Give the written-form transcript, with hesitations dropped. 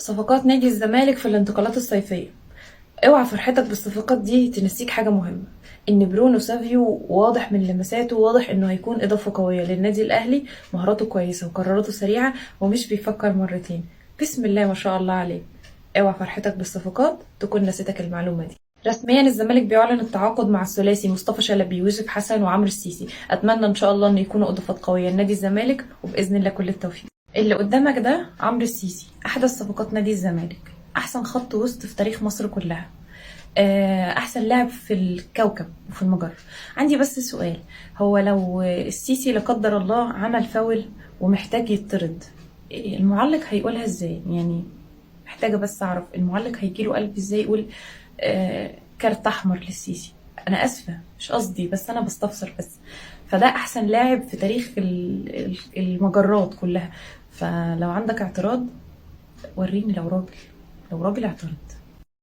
صفقات نادي الزمالك في الانتقالات الصيفية. اوعى فرحتك بالصفقات دي تنسيك حاجة مهمة، ان برونو سافيو واضح من لمساته، واضح انه هيكون اضافة قوية للنادي الاهلي. مهاراته كويسة وقراراته سريعة ومش بيفكر مرتين. بسم الله ما شاء الله عليه. اوعى فرحتك بالصفقات تكون نسيتك المعلومة دي. رسميا الزمالك بيعلن التعاقد مع الثلاثي مصطفى شلبي ويوسف حسن وعمرو السيسي. اتمنى ان شاء الله ان يكونوا اضافات قوية لنادي الزمالك، وباذن الله كل التوفيق. اللي قدامك ده عمرو السيسي، احدث صفقات نادي الزمالك، احسن خط وسط في تاريخ مصر كلها، احسن لاعب في الكوكب وفي المجر. عندي بس سؤال، هو لو السيسي لا قدر الله عمل فاول ومحتاج يطرد، المعلق هيقولها ازاي يعني؟ محتاجه بس اعرف المعلق هيجيله قلب ازاي يقول كارت احمر للسيسي. انا اسفه مش قصدي، بس انا بستفسر بس. فده احسن لاعب في تاريخ المجرات كلها، فلو عندك اعتراض وريني. لو راجل اعترض.